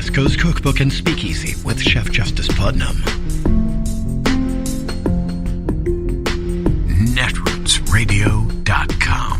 West Coast Cookbook and Speakeasy with Chef Justice Putnam. Netrootsradio.com.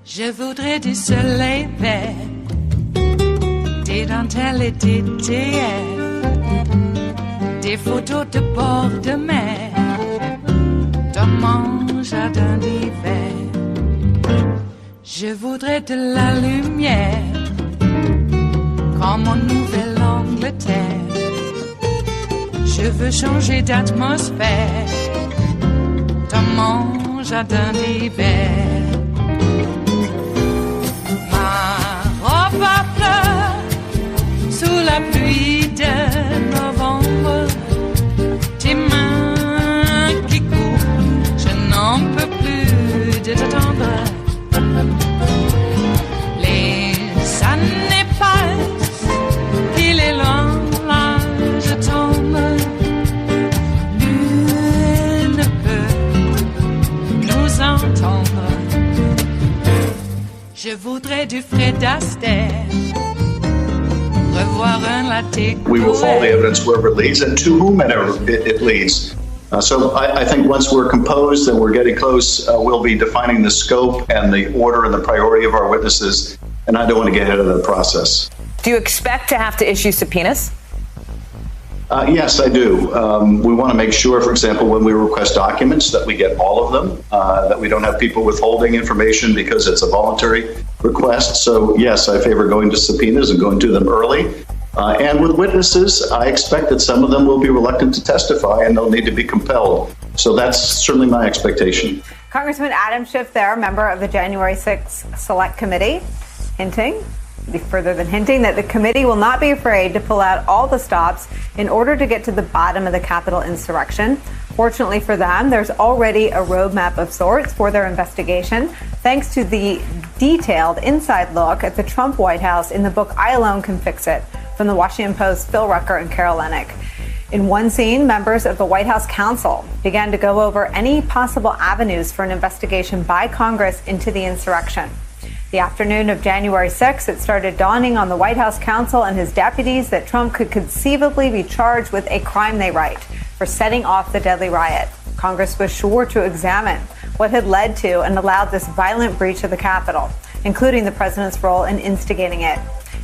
Je voudrais du soleil vert, des dentelles et des théières, des photos de bord de mer, dans mon jardin d'hiver. Je voudrais de la lumière, comme en Nouvelle-Angleterre. Je veux changer d'atmosphère, dans mon jardin d'hiver. Ma fleur sous la pluie de novembre, tes mains qui courent, je n'en peux plus de t'attendre. Les années passent, il est loin, là je tombe. Nul ne peut nous entendre. Je voudrais du Fred Astaire, revoir un latte. We will follow the evidence wherever it leads and to whomever it leads. So I think once we're composed and we're getting close, we'll be defining the scope and the order and the priority of our witnesses, and I don't want to get ahead of the process. Do you expect to have to issue subpoenas? Yes, I do. We want to make sure, for example, when we request documents, that we get all of them, that we don't have people withholding information because it's a voluntary request. So, yes, I favor going to subpoenas and going to them early. And with witnesses, I expect that some of them will be reluctant to testify and they'll need to be compelled. So that's certainly my expectation. Congressman Adam Schiff there, member of the January 6th Select Committee, hinting that the committee will not be afraid to pull out all the stops in order to get to the bottom of the Capitol insurrection. Fortunately for them, there's already a roadmap of sorts for their investigation, thanks to the detailed inside look at the Trump White House in the book I Alone Can Fix It from the Washington Post's Phil Rucker and Carol Leonnig. In one scene, members of the White House counsel began to go over any possible avenues for an investigation by Congress into the insurrection. The afternoon of January 6th, it started dawning on the White House counsel and his deputies that Trump could conceivably be charged with a crime they write for setting off the deadly riot. Congress was sure to examine what had led to and allowed this violent breach of the Capitol, including the president's role in instigating it.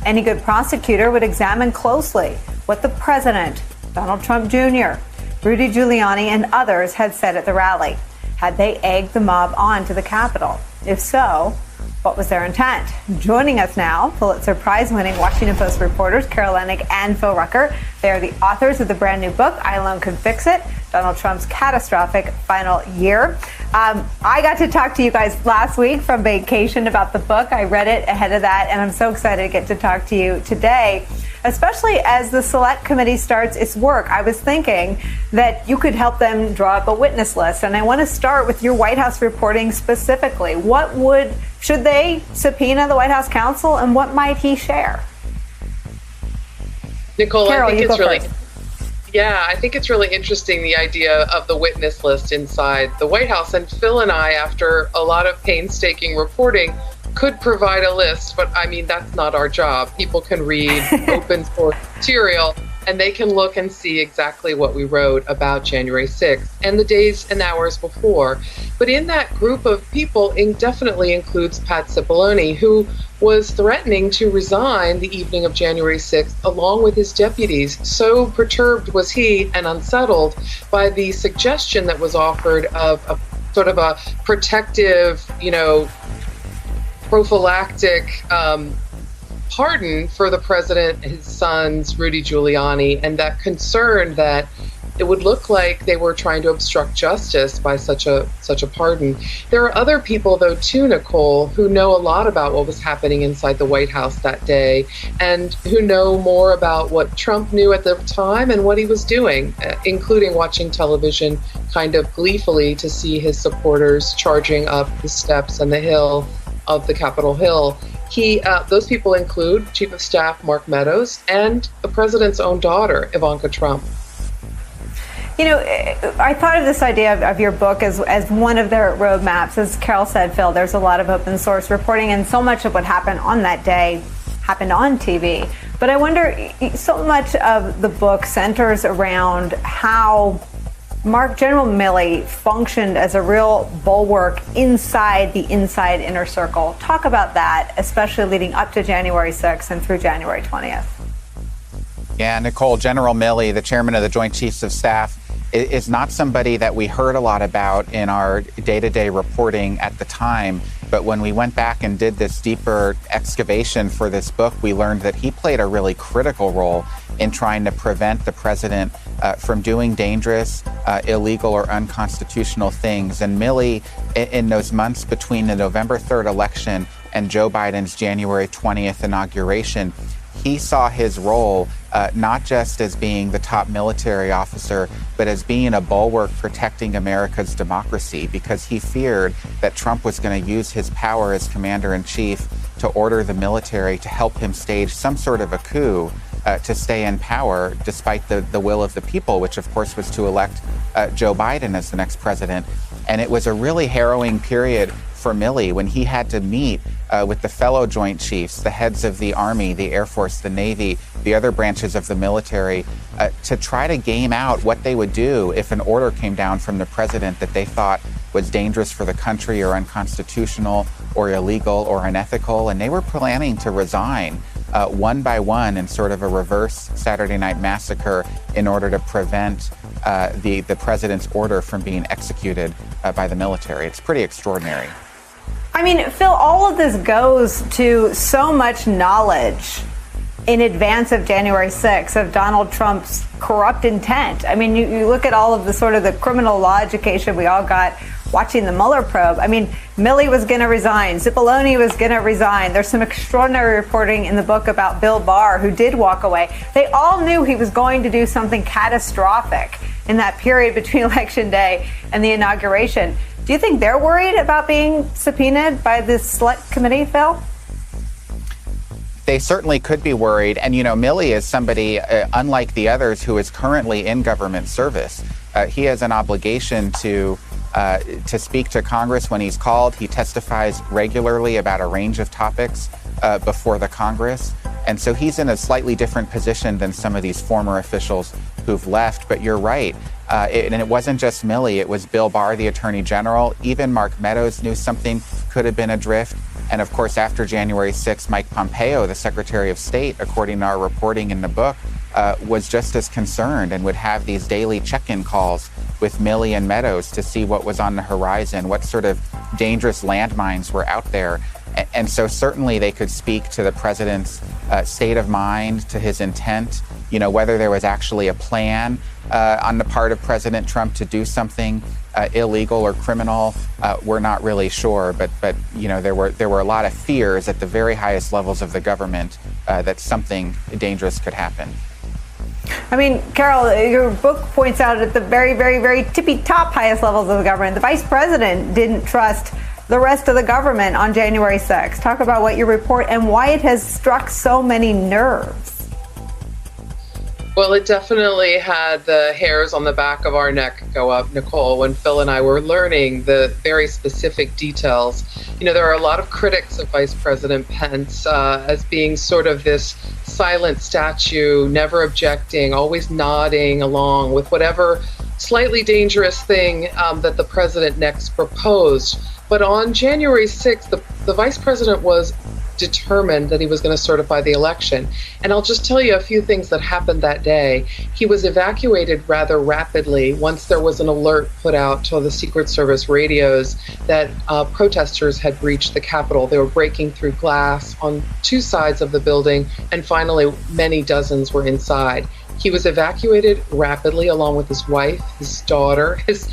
Any good prosecutor would examine closely what the president, Donald Trump Jr., Rudy Giuliani, and others had said at the rally. Had they egged the mob on to the Capitol? If so, what was their intent? Joining us now, Pulitzer Prize-winning Washington Post reporters Carol Leonnig and Phil Rucker. They are the authors of the brand new book, I Alone Can Fix It, Donald Trump's Catastrophic Final Year. I got to talk to you guys last week from vacation about the book. I read it ahead of that, and I'm so excited to get to talk to you today, especially as the Select Committee starts its work. I was thinking that you could help them draw up a witness list, and I want to start with your White House reporting specifically. Should they subpoena the White House counsel, and what might he share? Nicole, Carol, I think it's really, first. I think it's really interesting, the idea of the witness list inside the White House. And Phil and I, after a lot of painstaking reporting, could provide a list, but I mean, that's not our job. People can read open source material and they can look and see exactly what we wrote about January 6th and the days and hours before. But in that group of people, it definitely includes Pat Cipollone, who was threatening to resign the evening of January 6th, along with his deputies. So perturbed was he and unsettled by the suggestion that was offered of a sort of a protective, prophylactic pardon for the president, his sons, Rudy Giuliani, and that concern that it would look like they were trying to obstruct justice by such a pardon. There are other people, though, too, Nicole, who know a lot about what was happening inside the White House that day, and who know more about what Trump knew at the time and what he was doing, including watching television kind of gleefully to see his supporters charging up the steps and the hill of the Capitol Hill. Those people include Chief of Staff Mark Meadows and the president's own daughter, Ivanka Trump. You know, I thought of this idea of your book as one of their roadmaps. As Carol said, Phil, there's a lot of open source reporting, and so much of what happened on that day happened on TV. But I wonder, so much of the book centers around how General Milley functioned as a real bulwark inside the inside inner circle. Talk about that, especially leading up to January 6th and through January 20th. Yeah, Nicole, General Milley, the chairman of the Joint Chiefs of Staff, is not somebody that we heard a lot about in our day-to-day reporting at the time. But when we went back and did this deeper excavation for this book, we learned that he played a really critical role in trying to prevent the president from doing dangerous, illegal, or unconstitutional things. And Milley, in those months between the November 3rd election and Joe Biden's January 20th inauguration, he saw his role not just as being the top military officer, but as being a bulwark protecting America's democracy, because he feared that Trump was going to use his power as commander-in-chief to order the military to help him stage some sort of a coup to stay in power, despite the will of the people, which of course was to elect Joe Biden as the next president. And it was a really harrowing period for Milley when he had to meet with the fellow Joint Chiefs, the heads of the Army, the Air Force, the Navy, the other branches of the military, to try to game out what they would do if an order came down from the president that they thought was dangerous for the country or unconstitutional or illegal or unethical. And they were planning to resign one by one in sort of a reverse Saturday Night Massacre in order to prevent the president's order from being executed by the military. It's pretty extraordinary. I mean, Phil, all of this goes to so much knowledge in advance of January 6th of Donald Trump's corrupt intent. I mean, you look at all of the sort of the criminal law education we all got watching the Mueller probe. I mean, Milley was going to resign. Cipollone was going to resign. There's some extraordinary reporting in the book about Bill Barr, who did walk away. They all knew he was going to do something catastrophic in that period between Election Day and the inauguration. Do you think they're worried about being subpoenaed by this select committee, Phil? They certainly could be worried. And, you know, Milley is somebody, unlike the others, who is currently in government service. He has an obligation to speak to Congress when he's called. He testifies regularly about a range of topics before the Congress. And so he's in a slightly different position than some of these former officials who've left. But you're right. And it wasn't just Milley. It was Bill Barr, the Attorney General. Even Mark Meadows knew something could have been adrift. And of course, after January 6th, Mike Pompeo, the Secretary of State, according to our reporting in the book, was just as concerned and would have these daily check-in calls with Milley and Meadows to see what was on the horizon, what sort of dangerous landmines were out there. And so certainly they could speak to the president's state of mind, to his intent, you know, whether there was actually a plan on the part of President Trump to do something illegal or criminal. We're not really sure, but you know, there were a lot of fears at the very highest levels of the government that something dangerous could happen. I mean, Carol, your book points out at the very, very, very tippy top highest levels of the government, the vice president didn't trust the rest of the government on January 6th. Talk about what you report and why it has struck so many nerves. Well, it definitely had the hairs on the back of our neck go up, Nicole, when Phil and I were learning the very specific details. You know, there are a lot of critics of Vice President Pence as being sort of this silent statue, never objecting, always nodding along with whatever slightly dangerous thing that the president next proposed. But on January 6th, the vice president was determined that he was going to certify the election. And I'll just tell you a few things that happened that day. He was evacuated rather rapidly once there was an alert put out to the Secret Service radios that protesters had breached the Capitol. They were breaking through glass on two sides of the building, and finally many dozens were inside. He was evacuated rapidly along with his wife, his daughter, his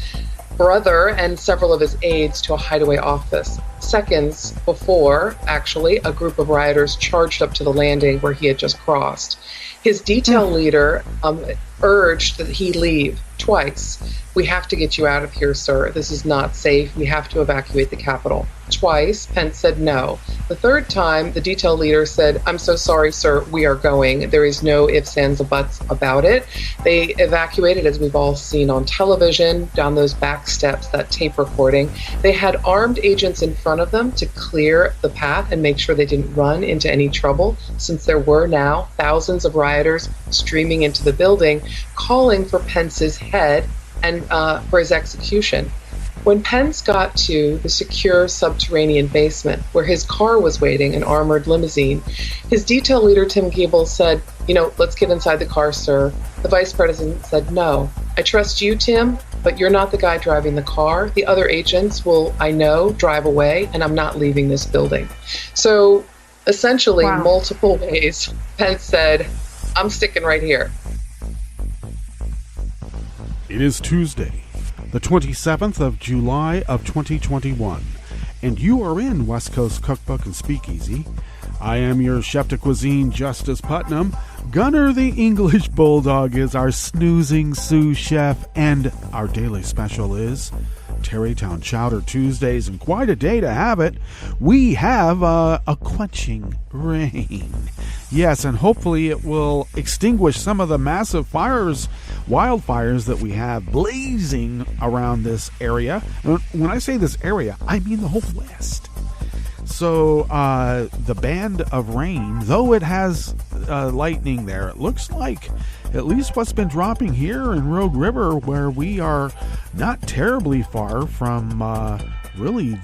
brother, and several of his aides to a hideaway office. Seconds before, actually, a group of rioters charged up to the landing where he had just crossed. His detail leader urged that he leave twice. "We have to get you out of here, sir. This is not safe. We have to evacuate the Capitol." Twice, Pence said no. The third time, the detail leader said, "I'm so sorry, sir. We are going." There is no ifs, ands, or buts about it. They evacuated, as we've all seen on television, down those back steps, that tape recording. They had armed agents in front of them to clear the path and make sure they didn't run into any trouble, since there were now thousands of rioters streaming into the building, calling for Pence's head and for his execution. When Pence got to the secure subterranean basement where his car was waiting, an armored limousine, his detail leader, Tim Gable, said, "Let's get inside the car, sir." The vice president said, "No, I trust you, Tim, but you're not the guy driving the car. The other agents will, I know, drive away, and I'm not leaving this building." So essentially, multiple ways, Pence said, "I'm sticking right here." It is Tuesday, the 27th of July of 2021, and you are in West Coast Cookbook and Speakeasy. I am your chef de cuisine, Justice Putnam. Gunner the English Bulldog is our snoozing sous chef, and our daily special is Tarrytown Chowder Tuesdays, and quite a day to have it. We have a quenching rain. Yes, and hopefully it will extinguish some of the massive wildfires that we have blazing around this area. When I say this area, I mean the whole West. So the band of rain, though it has lightning there, it looks like at least what's been dropping here in Rogue River, where we are not terribly far from really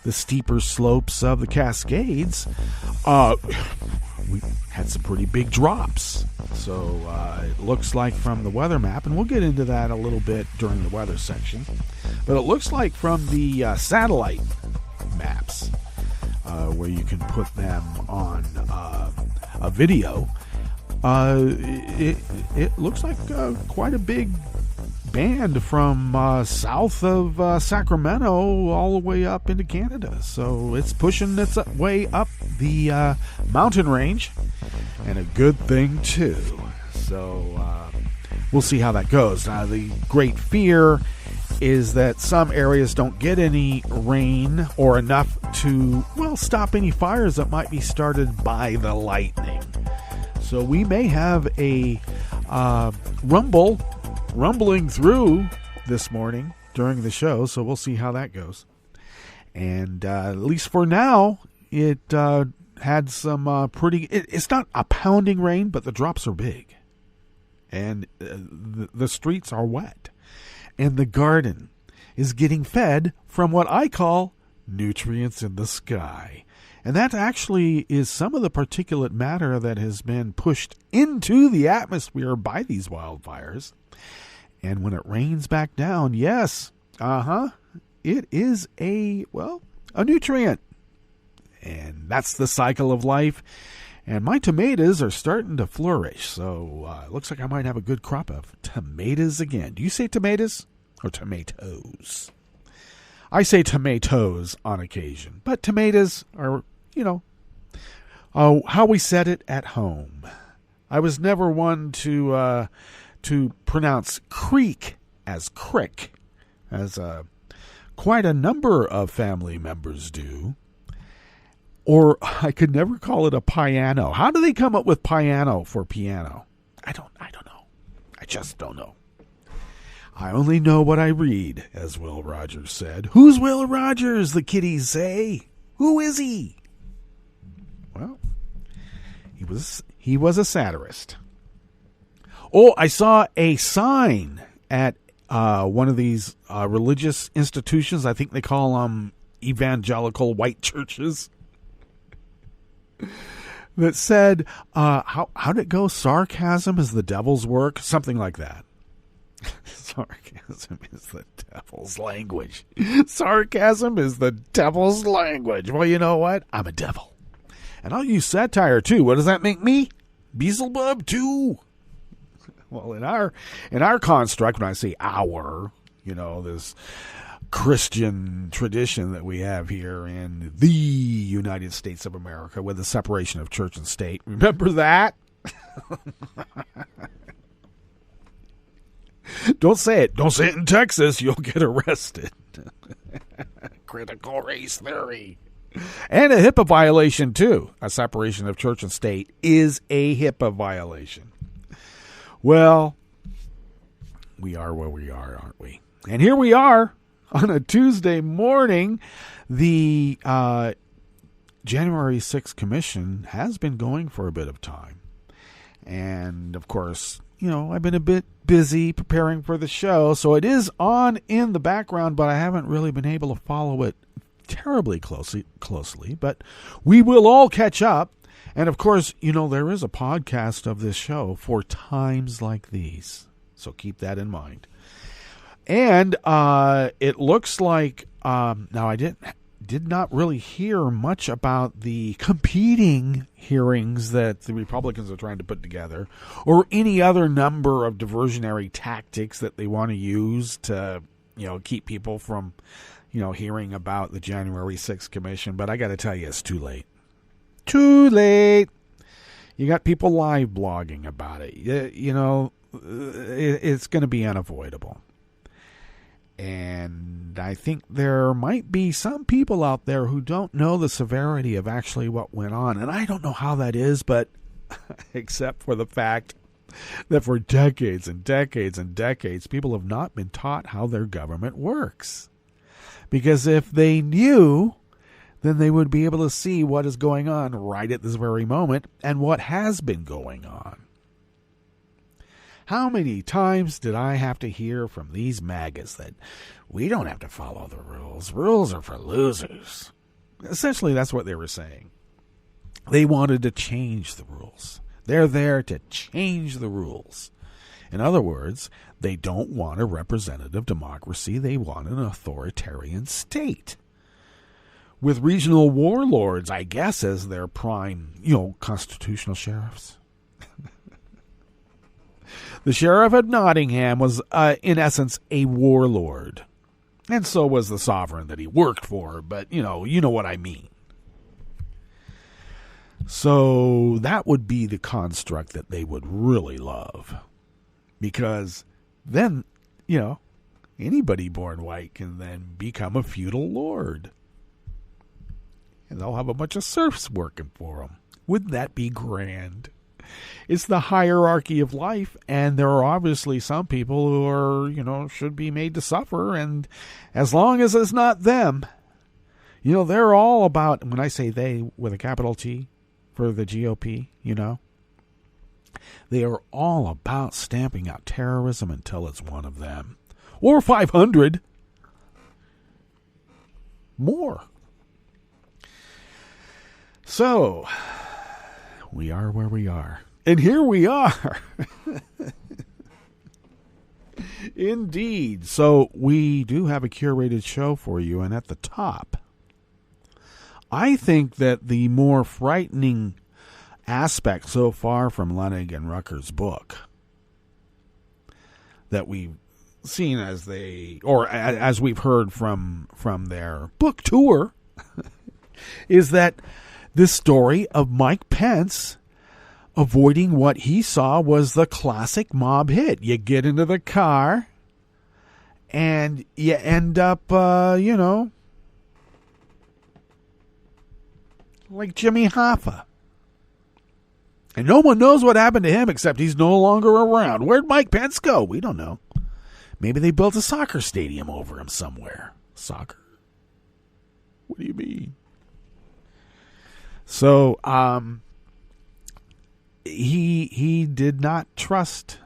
the steeper slopes of the Cascades, we had some pretty big drops. So it looks like from the weather map, and we'll get into that a little bit during the weather section, but it looks like from the satellite maps, where you can put them on a video, it looks like quite a big band from south of Sacramento all the way up into Canada. So it's pushing its way up the mountain range, and a good thing too. So we'll see how that goes. The great fear is that some areas don't get any rain or enough to, stop any fires that might be started by the lightning. So we may have a rumbling through this morning during the show, so we'll see how that goes. And at least for now, it had some pretty... It's not a pounding rain, but the drops are big. And the streets are wet. And the garden is getting fed from what I call nutrients in the sky. And that actually is some of the particulate matter that has been pushed into the atmosphere by these wildfires. And when it rains back down, yes, it is a nutrient. And that's the cycle of life. And my tomatoes are starting to flourish. So it looks like I might have a good crop of tomatoes again. Do you say tomatoes or tomatoes? I say tomatoes on occasion. But tomatoes are, how we said it at home. I was never one to pronounce creek as crick, as quite a number of family members do. Or I could never call it a piano. How do they come up with piano for piano? I don't know. I just don't know. I only know what I read, as Will Rogers said. Who's Will Rogers, the kiddies say? Who is he? Well, he was a satirist. Oh, I saw a sign at one of these religious institutions. I think they call them evangelical white churches. that said, how did it go? Sarcasm is the devil's work? Something like that. Sarcasm is the devil's language. Sarcasm is the devil's language. Well, you know what? I'm a devil. And I'll use satire, too. What does that make me? Beelzebub, too. Well, in our construct, when I say our, this Christian tradition that we have here in the United States of America with the separation of church and state. Remember that? Don't say it. Don't say it in Texas. You'll get arrested. Critical race theory. And a HIPAA violation, too. A separation of church and state is a HIPAA violation. Well, we are where we are, aren't we? And here we are on a Tuesday morning. The January 6th Commission has been going for a bit of time. And, of course, I've been a bit busy preparing for the show, so it is on in the background, but I haven't really been able to follow it terribly closely, but we will all catch up. And, of course, there is a podcast of this show for times like these, so keep that in mind. And it looks like, now I did not really hear much about the competing hearings that the Republicans are trying to put together, or any other number of diversionary tactics that they want to use to, keep people from, hearing about the January 6th Commission. But I got to tell you, it's too late. Too late. You got people live blogging about it. It's going to be unavoidable. And I think there might be some people out there who don't know the severity of actually what went on. And I don't know how that is, but except for the fact that for decades and decades and decades, people have not been taught how their government works. Because if they knew, then they would be able to see what is going on right at this very moment and what has been going on. How many times did I have to hear from these MAGAs that we don't have to follow the rules? Rules are for losers. Essentially, that's what they were saying. They wanted to change the rules. They're there to change the rules. In other words, they don't want a representative democracy. They want an authoritarian state. With regional warlords, I guess, as their prime, constitutional sheriffs. The sheriff of Nottingham was, in essence, a warlord. And so was the sovereign that he worked for, but, you know what I mean. So that would be the construct that they would really love. Because then, anybody born white can then become a feudal lord. And they'll have a bunch of serfs working for them. Wouldn't that be grand? It's the hierarchy of life, and there are obviously some people who are, should be made to suffer, and as long as it's not them, they're all about, when I say they with a capital T for the GOP, they are all about stamping out terrorism until it's one of them. Or 500 more. So, we are where we are. And here we are. Indeed. So we do have a curated show for you. And at the top, I think that the more frightening aspect so far from Leonnig and Rucker's book that we've seen as we've heard from their book tour is that this story of Mike Pence avoiding what he saw was the classic mob hit. You get into the car and you end up, like Jimmy Hoffa. And no one knows what happened to him except he's no longer around. Where'd Mike Pence go? We don't know. Maybe they built a soccer stadium over him somewhere. Soccer? What do you mean? So, he did not trust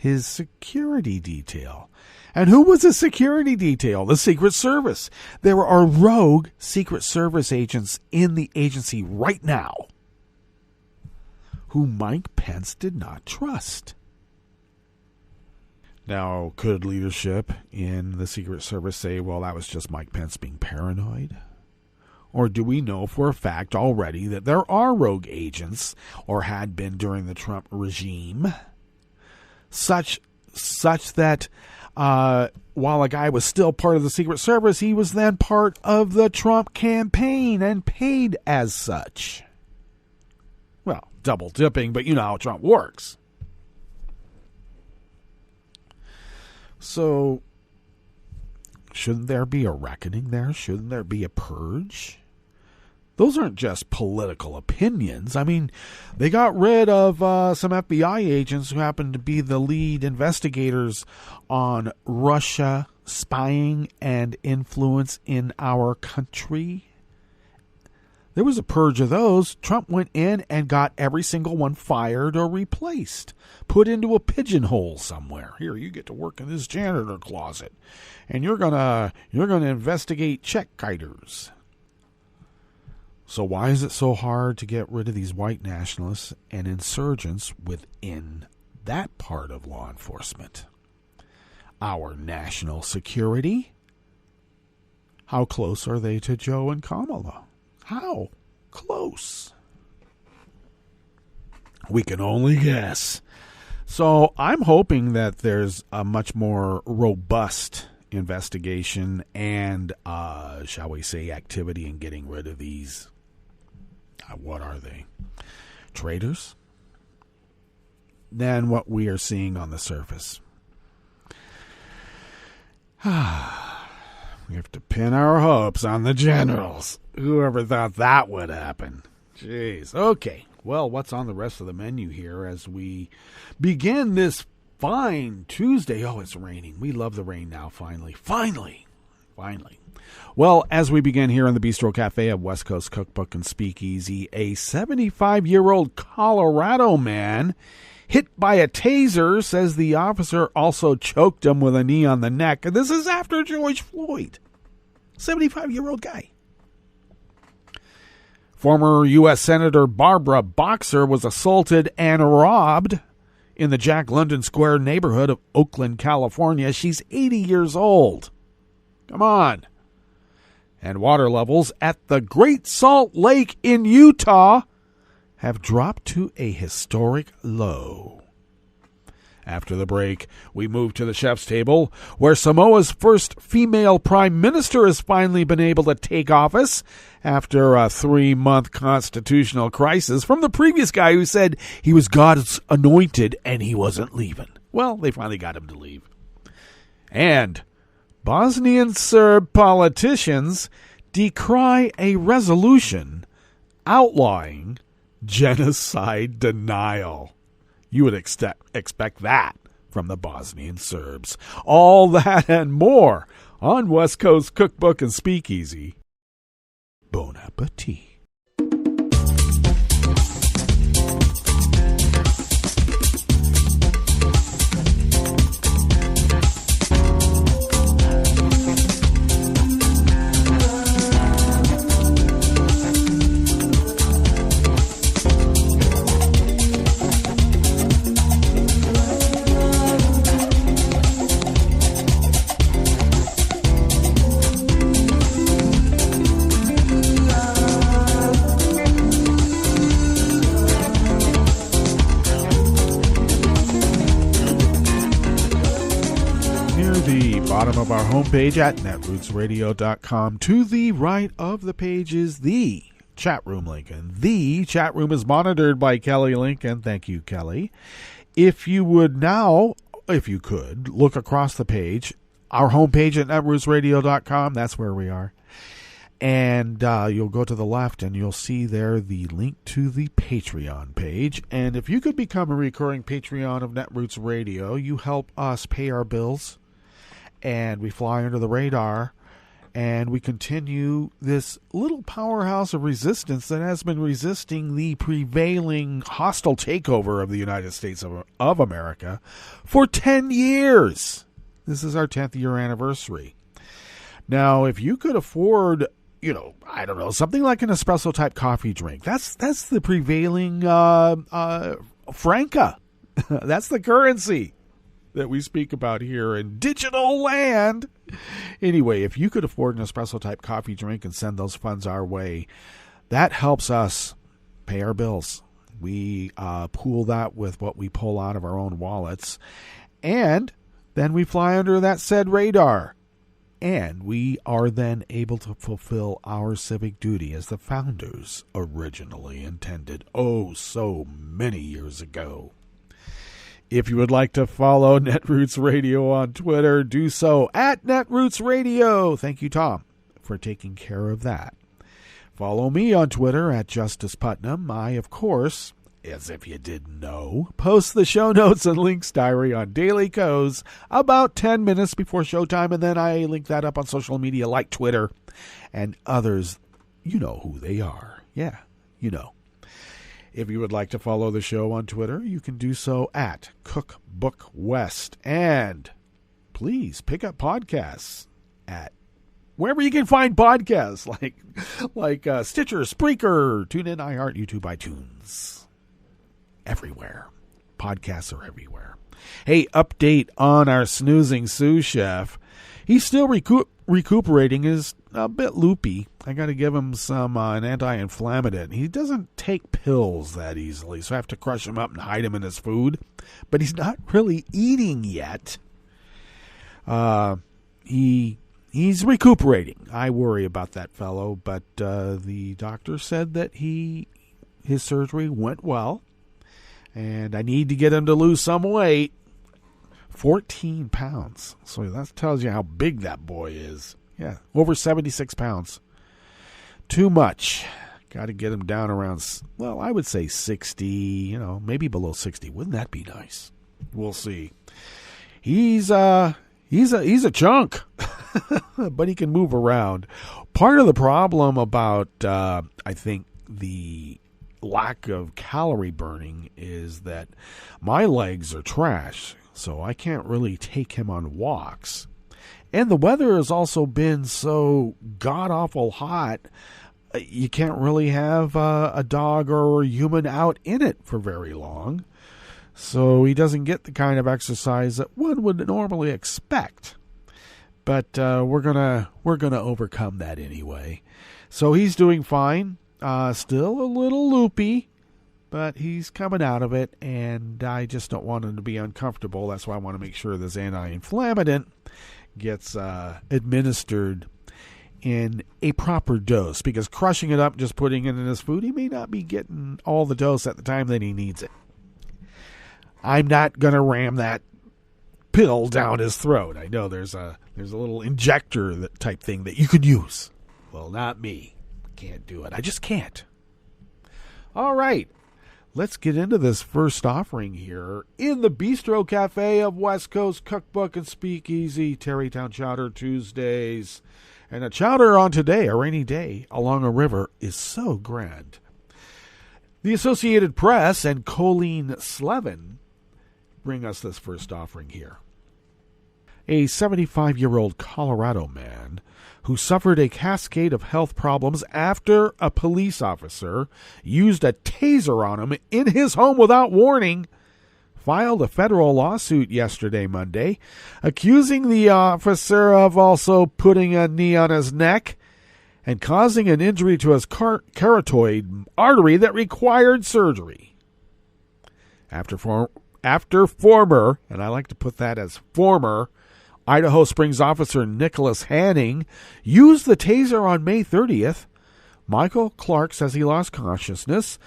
his security detail. And who was the security detail? The Secret Service. There are rogue Secret Service agents in the agency right now who Mike Pence did not trust. Now, could leadership in the Secret Service say, well, that was just Mike Pence being paranoid? Or do we know for a fact already that there are rogue agents, or had been during the Trump regime, such that while a guy was still part of the Secret Service, he was then part of the Trump campaign and paid as such? Well, double dipping, but you know how Trump works. So, shouldn't there be a reckoning there? Shouldn't there be a purge? Those aren't just political opinions. I mean, they got rid of some FBI agents who happened to be the lead investigators on Russia spying and influence in our country. There was a purge of those. Trump went in and got every single one fired or replaced, put into a pigeonhole somewhere. Here, you get to work in this janitor closet, and you're gonna investigate check kiters. So why is it so hard to get rid of these white nationalists and insurgents within that part of law enforcement? Our national security? How close are they to Joe and Kamala? How close? We can only guess. So I'm hoping that there's a much more robust investigation and, shall we say, activity in getting rid of these, what are they, traitors, than what we are seeing on the surface. We have to pin our hopes on the generals. Whoever thought that would happen? Jeez. Okay. Well, what's on the rest of the menu here as we begin this fine Tuesday? Oh, it's raining. We love the rain now, finally. Finally. Well, as we begin here in the Bistro Cafe of West Coast Cookbook and Speakeasy, a 75-year-old Colorado man hit by a taser says the officer also choked him with a knee on the neck. And this is after George Floyd. 75-year-old guy. Former U.S. Senator Barbara Boxer was assaulted and robbed in the Jack London Square neighborhood of Oakland, California. She's 80 years old. Come on. And water levels at the Great Salt Lake in Utah have dropped to a historic low. After the break, we move to the chef's table, where Samoa's first female prime minister has finally been able to take office after a 3-month constitutional crisis from the previous guy who said he was God's anointed and he wasn't leaving. Well, they finally got him to leave. And Bosnian Serb politicians decry a resolution outlawing genocide denial. You would expect that from the Bosnian Serbs. All that and more on West Coast Cookbook and Speakeasy. Bon appetit. Bottom of our homepage at netrootsradio.com. To the right of the page is the chat room link, and the chat room is monitored by Kelly Lincoln. Thank you, Kelly. If you could look across the page, our homepage at netrootsradio.com, that's where we are. And you'll go to the left and you'll see there the link to the Patreon page. And if you could become a recurring Patreon of Netroots Radio, you help us pay our bills. And we fly under the radar, And we continue this little powerhouse of resistance that has been resisting the prevailing hostile takeover of the United States of America for 10 years. This is our 10th year anniversary. Now, if you could afford, I don't know, something like an espresso type coffee drink, that's the prevailing franca. That's the currency that we speak about here in digital land. Anyway, if you could afford an espresso type coffee drink and send those funds our way, that helps us pay our bills. We pool that with what we pull out of our own wallets, and then we fly under that said radar. And we are then able to fulfill our civic duty as the founders originally intended, oh so many years ago. If you would like to follow Netroots Radio on Twitter, do so at Netroots Radio. Thank you, Tom, for taking care of that. Follow me on Twitter at Justice Putnam. I, of course, as if you didn't know, post the show notes and links diary on Daily Co's about 10 minutes before showtime, and then I link that up on social media like Twitter and others. You know who they are. Yeah, you know. If you would like to follow the show on Twitter, you can do so at Cookbook West. And please pick up podcasts at wherever you can find podcasts, like Stitcher, Spreaker, TuneIn, iHeart, YouTube, iTunes. Everywhere. Podcasts are everywhere. Hey, update on our snoozing sous chef. He's still recuperating. He's a bit loopy. I got to give him some an anti-inflammatory. He doesn't take pills that easily, so I have to crush him up and hide him in his food. But he's not really eating yet. He's recuperating. I worry about that fellow, but the doctor said that his surgery went well, and I need to get him to lose some weight. 14 pounds. So that tells you how big that boy is. Yeah, over 76 pounds. Too much. Got to get him down around, well, I would say 60, maybe below 60. Wouldn't that be nice? We'll see. He's a chunk, but he can move around. Part of the problem about, I think, the lack of calorie burning is that my legs are trash, so I can't really take him on walks. And the weather has also been so god-awful hot, you can't really have a dog or a human out in it for very long. So he doesn't get the kind of exercise that one would normally expect. But we're gonna overcome that anyway. So he's doing fine. Still a little loopy, but he's coming out of it, and I just don't want him to be uncomfortable. That's why I want to make sure this anti-inflammatory gets administered in a proper dose, because crushing it up, just putting it in his food, he may not be getting all the dose at the time that he needs it. I'm not going to ram that pill down his throat. I know there's a little injector type thing that you could use. Well, not me. Can't do it. I just can't. All right. Let's get into this first offering here in the Bistro Cafe of West Coast Cookbook and Speakeasy, Tarrytown Chowder Tuesdays. And a chowder on today, a rainy day, along a river is so grand. The Associated Press and Colleen Slevin bring us this first offering here. A 75-year-old Colorado man who suffered a cascade of health problems after a police officer used a taser on him in his home without warning filed a federal lawsuit yesterday, Monday, accusing the officer of also putting a knee on his neck and causing an injury to his carotid artery that required surgery. After former, and I like to put that as former, Idaho Springs officer Nicholas Hanning used the taser on May 30th, Michael Clark says he lost consciousness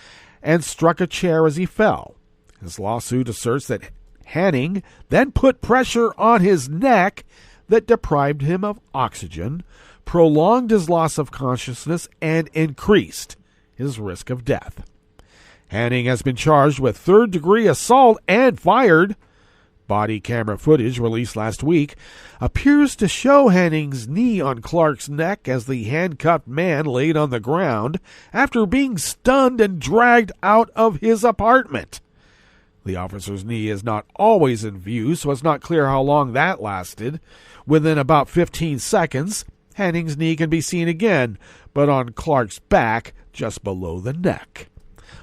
and struck a chair as he fell. His lawsuit asserts that Hanning then put pressure on his neck that deprived him of oxygen, prolonged his loss of consciousness, and increased his risk of death. Hanning has been charged with third-degree assault and fired, Body camera footage released last week appears to show Hanning's knee on Clark's neck as the handcuffed man laid on the ground after being stunned and dragged out of his apartment. The officer's knee is not always in view, so it's not clear how long that lasted. Within about 15 seconds, Hanning's knee can be seen again, but on Clark's back, just below the neck.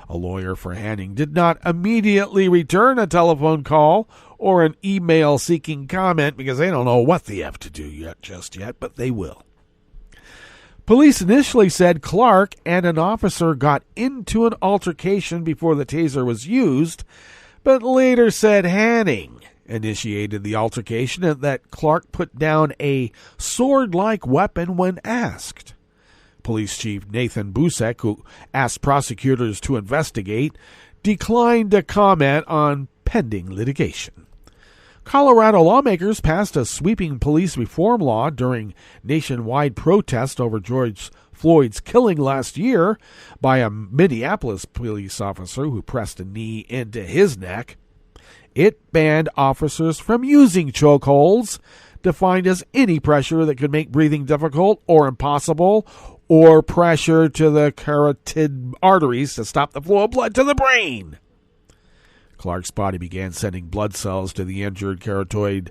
A lawyer for Hanning did not immediately return a telephone call or an email seeking comment because they don't know what the F to do just yet, but they will. Police initially said Clark and an officer got into an altercation before the taser was used, but later said Hanning initiated the altercation and that Clark put down a sword-like weapon when asked. Police Chief Nathan Busek, who asked prosecutors to investigate, declined to comment on pending litigation. Colorado lawmakers passed a sweeping police reform law during nationwide protest over George Floyd's killing last year by a Minneapolis police officer who pressed a knee into his neck. It banned officers from using chokeholds, defined as any pressure that could make breathing difficult or impossible, or pressure to the carotid arteries to stop the flow of blood to the brain. Clark's body began sending blood cells to the injured carotid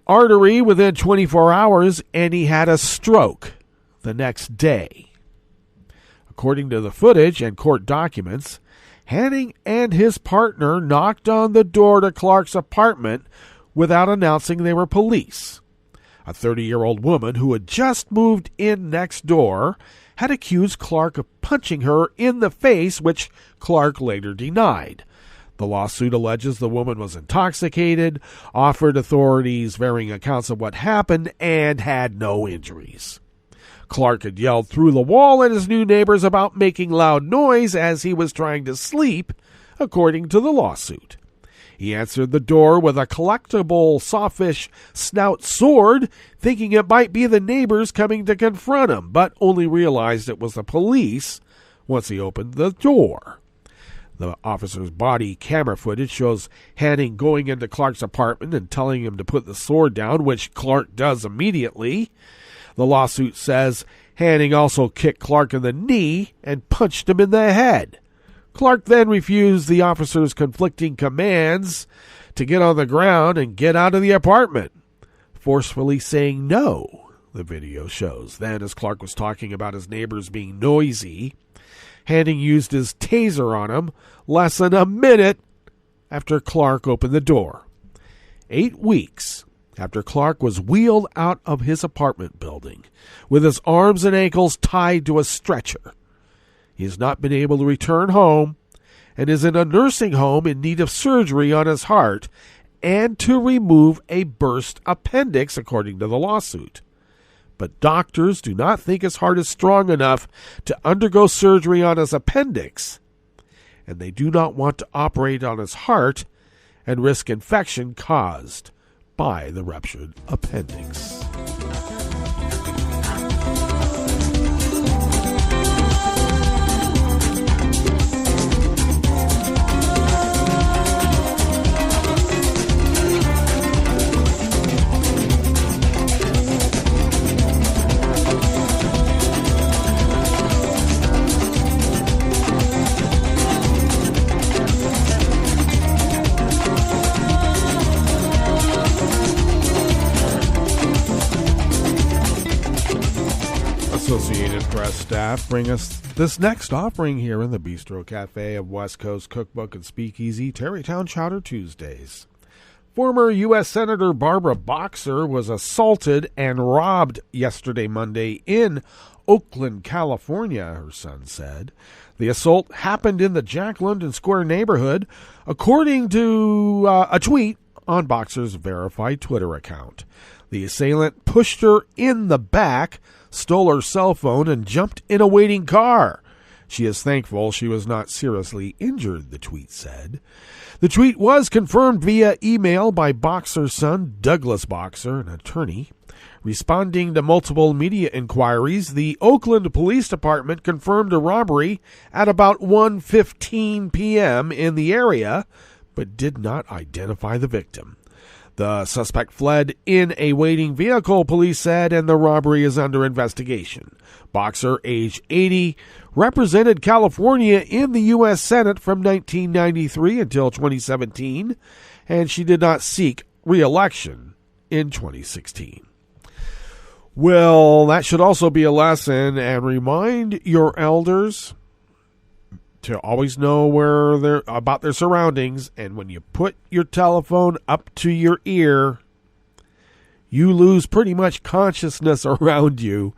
artery within 24 hours, and he had a stroke the next day. According to the footage and court documents, Hanning and his partner knocked on the door to Clark's apartment without announcing they were police. A 30-year-old woman who had just moved in next door had accused Clark of punching her in the face, which Clark later denied. The lawsuit alleges the woman was intoxicated, offered authorities varying accounts of what happened, and had no injuries. Clark had yelled through the wall at his new neighbors about making loud noise as he was trying to sleep, according to the lawsuit. He answered the door with a collectible sawfish snout sword, thinking it might be the neighbors coming to confront him, but only realized it was the police once he opened the door. The officer's body camera footage shows Hanning going into Clark's apartment and telling him to put the sword down, which Clark does immediately. The lawsuit says Hanning also kicked Clark in the knee and punched him in the head. Clark then refused the officer's conflicting commands to get on the ground and get out of the apartment, forcefully saying no, the video shows. Then, as Clark was talking about his neighbors being noisy, Hanning used his taser on him less than a minute after Clark opened the door. 8 weeks after Clark was wheeled out of his apartment building with his arms and ankles tied to a stretcher. He has not been able to return home and is in a nursing home in need of surgery on his heart and to remove a burst appendix, according to the lawsuit. But doctors do not think his heart is strong enough to undergo surgery on his appendix, and they do not want to operate on his heart and risk infection caused by the ruptured appendix. Associated Press staff bring us this next offering here in the Bistro Cafe of West Coast Cookbook and Speakeasy, Tarrytown Chowder Tuesdays. Former U.S. Senator Barbara Boxer was assaulted and robbed yesterday, Monday, in Oakland, California, her son said. The assault happened in the Jack London Square neighborhood, according to a tweet on Boxer's verified Twitter account. The assailant pushed her in the back, stole her cell phone, and jumped in a waiting car. She is thankful she was not seriously injured, the tweet said. The tweet was confirmed via email by Boxer's son, Douglas Boxer, an attorney. Responding to multiple media inquiries, the Oakland Police Department confirmed a robbery at about 1:15 p.m. in the area, but did not identify the victim. The suspect fled in a waiting vehicle, police said, and the robbery is under investigation. Boxer, age 80, represented California in the U.S. Senate from 1993 until 2017, and she did not seek re-election in 2016. Well, that should also be a lesson, and remind your elders to always know where they're about their surroundings. And when you put your telephone up to your ear, you lose pretty much consciousness around you.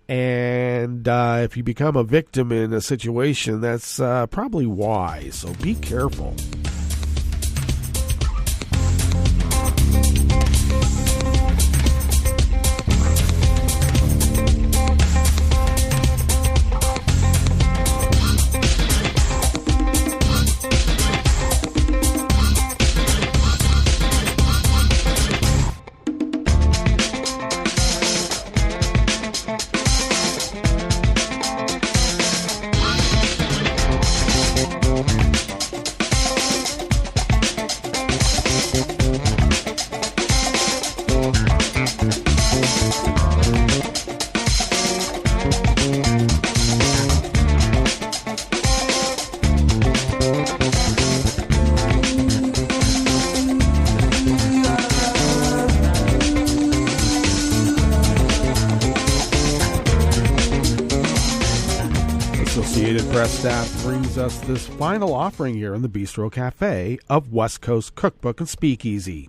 And if you become a victim in a situation, that's probably wise. So be careful. Press staff brings us this final offering here in the Bistro Cafe of West Coast Cookbook and Speakeasy.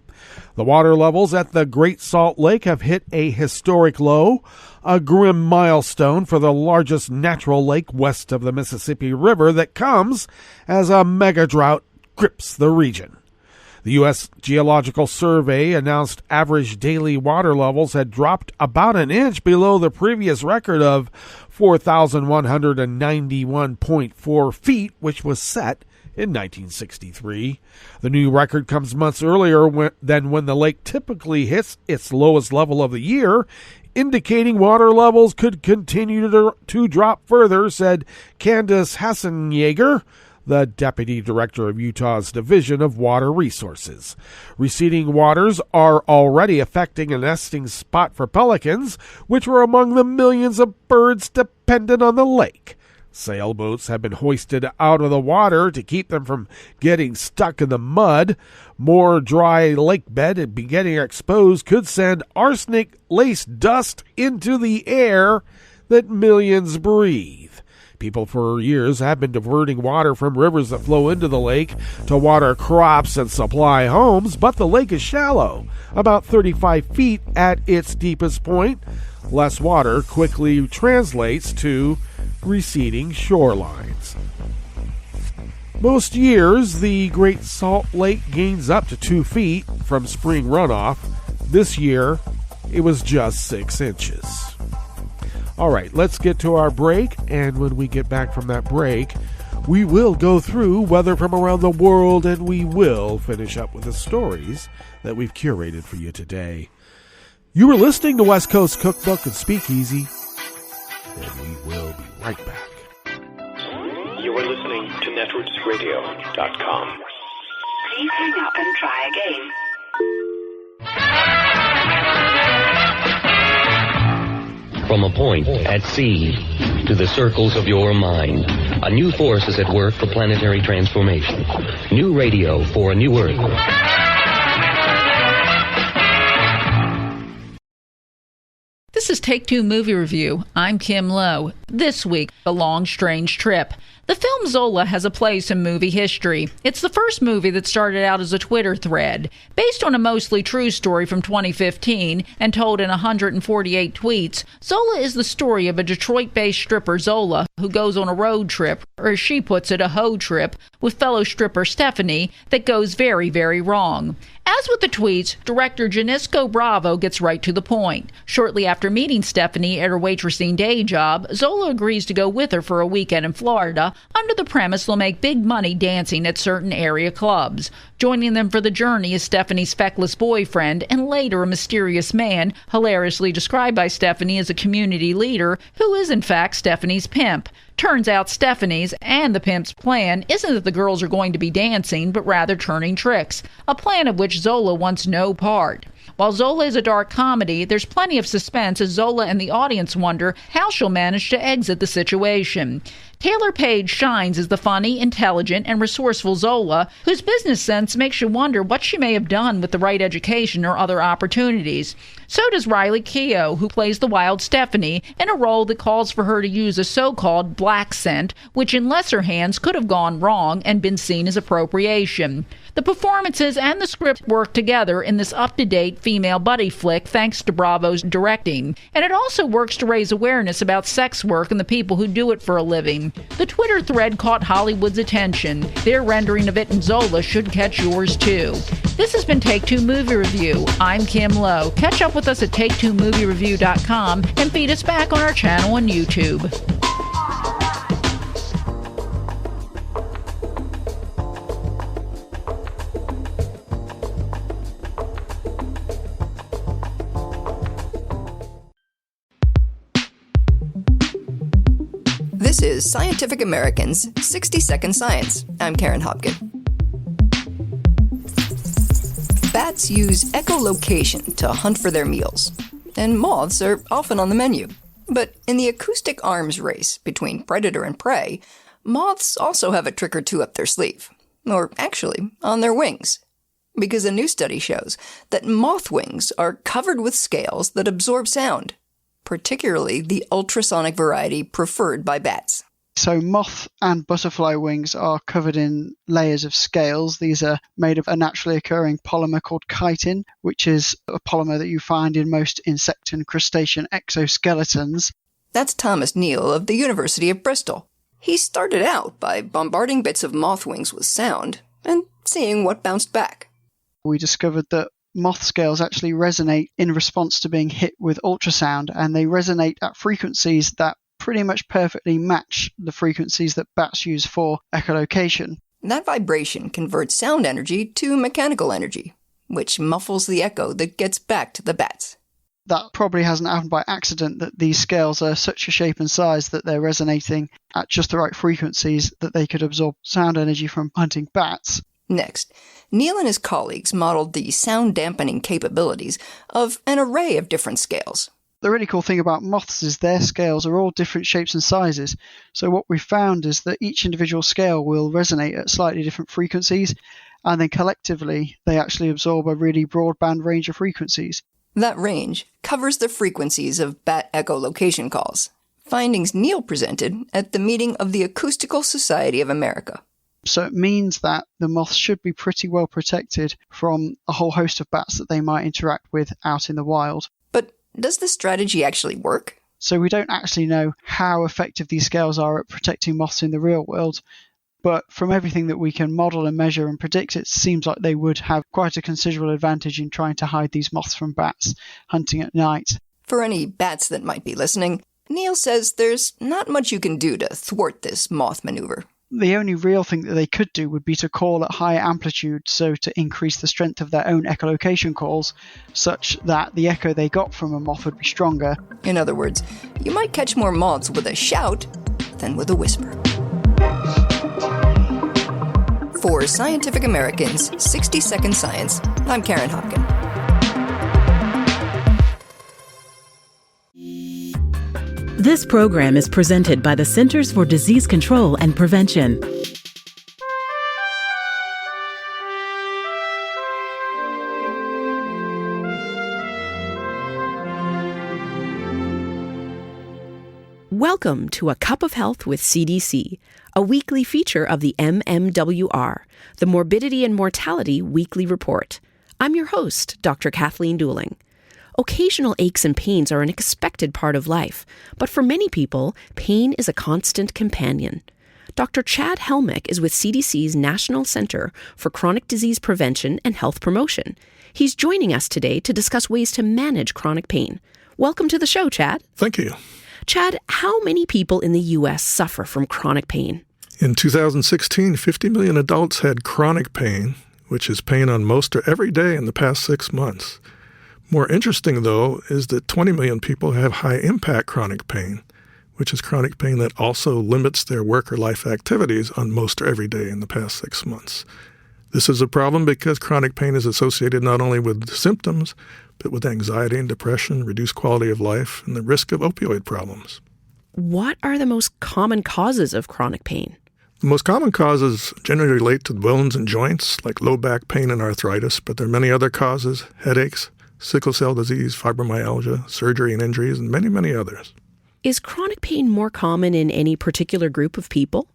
The water levels at the Great Salt Lake have hit a historic low, a grim milestone for the largest natural lake west of the Mississippi River that comes as a mega drought grips the region. The U.S. Geological Survey announced average daily water levels had dropped about an inch below the previous record of 4,191.4 feet, which was set in 1963. The new record comes months earlier than when the lake typically hits its lowest level of the year, indicating water levels could continue to drop further, said Candace Hassenjaeger, the Deputy Director of Utah's Division of Water Resources. Receding waters are already affecting a nesting spot for pelicans, which were among the millions of birds dependent on the lake. Sailboats have been hoisted out of the water to keep them from getting stuck in the mud. More dry lake bed and getting exposed could send arsenic-laced dust into the air that millions breathe. People for years have been diverting water from rivers that flow into the lake to water crops and supply homes, but the lake is shallow, about 35 feet at its deepest point. Less water quickly translates to receding shorelines. Most years, the Great Salt Lake gains up to 2 feet from spring runoff. This year, it was just 6 inches. All right, let's get to our break, and when we get back from that break, we will go through weather from around the world, and we will finish up with the stories that we've curated for you today. You were listening to West Coast Cookbook and Speakeasy, and we will be right back. You are listening to netrootsradio.com. Please hang up and try again. From a point at sea to the circles of your mind, a new force is at work for planetary transformation. New radio for a new Earth. This is Take Two Movie Review. I'm Kim Lowe. This week, A Long Strange Trip. The film Zola has a place in movie history. It's the first movie that started out as a Twitter thread. Based on a mostly true story from 2015 and told in 148 tweets, Zola is the story of a Detroit-based stripper, Zola, who goes on a road trip, or as she puts it, a hoe trip, with fellow stripper Stephanie that goes very, very wrong. As with the tweets, director Janisco Bravo gets right to the point. Shortly after meeting Stephanie at her waitressing day job, Zola agrees to go with her for a weekend in Florida, under the premise they'll make big money dancing at certain area clubs. Joining them for the journey is Stephanie's feckless boyfriend and later a mysterious man, hilariously described by Stephanie as a community leader, who is in fact Stephanie's pimp. Turns out Stephanie's and the pimp's plan isn't that the girls are going to be dancing, but rather turning tricks, a plan of which Zola wants no part. While Zola is a dark comedy, there's plenty of suspense as Zola and the audience wonder how she'll manage to exit the situation. Taylor Page shines as the funny, intelligent, and resourceful Zola, whose business sense makes you wonder what she may have done with the right education or other opportunities. So does Riley Keough, who plays the wild Stephanie, in a role that calls for her to use a so-called black scent, which in lesser hands could have gone wrong and been seen as appropriation. The performances and the script work together in this up-to-date female buddy flick thanks to Bravo's directing, and it also works to raise awareness about sex work and the people who do it for a living. The Twitter thread caught Hollywood's attention. Their rendering of it in Zola should catch yours too. This has been Take Two Movie Review. I'm Kim Lowe. Catch up with us at take2moviereview.com and feed us back on our channel on YouTube. This is Scientific American's 60-Second Science. I'm Karen Hopkin. Bats use echolocation to hunt for their meals, and moths are often on the menu. But in the acoustic arms race between predator and prey, moths also have a trick or two up their sleeve, or actually on their wings. Because a new study shows that moth wings are covered with scales that absorb sound, particularly the ultrasonic variety preferred by bats. So moth and butterfly wings are covered in layers of scales. These are made of a naturally occurring polymer called chitin, which is a polymer that you find in most insect and crustacean exoskeletons. That's Thomas Neal of the University of Bristol. He started out by bombarding bits of moth wings with sound and seeing what bounced back. We discovered that moth scales actually resonate in response to being hit with ultrasound, and they resonate at frequencies that pretty much perfectly match the frequencies that bats use for echolocation. That vibration converts sound energy to mechanical energy, which muffles the echo that gets back to the bats. That probably hasn't happened by accident, that these scales are such a shape and size that they're resonating at just the right frequencies that they could absorb sound energy from hunting bats. Next, Neal and his colleagues modeled the sound dampening capabilities of an array of different scales. The really cool thing about moths is their scales are all different shapes and sizes. So what we found is that each individual scale will resonate at slightly different frequencies, and then collectively they actually absorb a really broadband range of frequencies. That range covers the frequencies of bat echolocation calls, findings Neal presented at the meeting of the Acoustical Society of America. So it means that the moths should be pretty well protected from a whole host of bats that they might interact with out in the wild. But does this strategy actually work? So we don't actually know how effective these scales are at protecting moths in the real world, but from everything that we can model and measure and predict, it seems like they would have quite a considerable advantage in trying to hide these moths from bats hunting at night. For any bats that might be listening, Neal says there's not much you can do to thwart this moth maneuver. The only real thing that they could do would be to call at higher amplitude, so to increase the strength of their own echolocation calls, such that the echo they got from a moth would be stronger. In other words, you might catch more moths with a shout than with a whisper. For Scientific American's 60-Second Science, I'm Karen Hopkin. This program is presented by the Centers for Disease Control and Prevention. Welcome to A Cup of Health with CDC, a weekly feature of the MMWR, the Morbidity and Mortality Weekly Report. I'm your host, Dr. Kathleen Dooling. Occasional aches and pains are an expected part of life, but for many people, pain is a constant companion. Dr. Chad Helmick is with CDC's National Center for Chronic Disease Prevention and Health Promotion. He's joining us today to discuss ways to manage chronic pain. Welcome to the show, Chad. Thank you. Chad, how many people in the U.S. suffer from chronic pain? In 2016, 50 million adults had chronic pain, which is pain on most or every day in the past 6 months. More interesting, though, is that 20 million people have high-impact chronic pain, which is chronic pain that also limits their work or life activities on most or every day in the past 6 months. This is a problem because chronic pain is associated not only with symptoms, but with anxiety and depression, reduced quality of life, and the risk of opioid problems. What are the most common causes of chronic pain? The most common causes generally relate to bones and joints, like low back pain and arthritis, but there are many other causes: headaches, sickle cell disease, fibromyalgia, surgery and injuries, and many, many others. Is chronic pain more common in any particular group of people?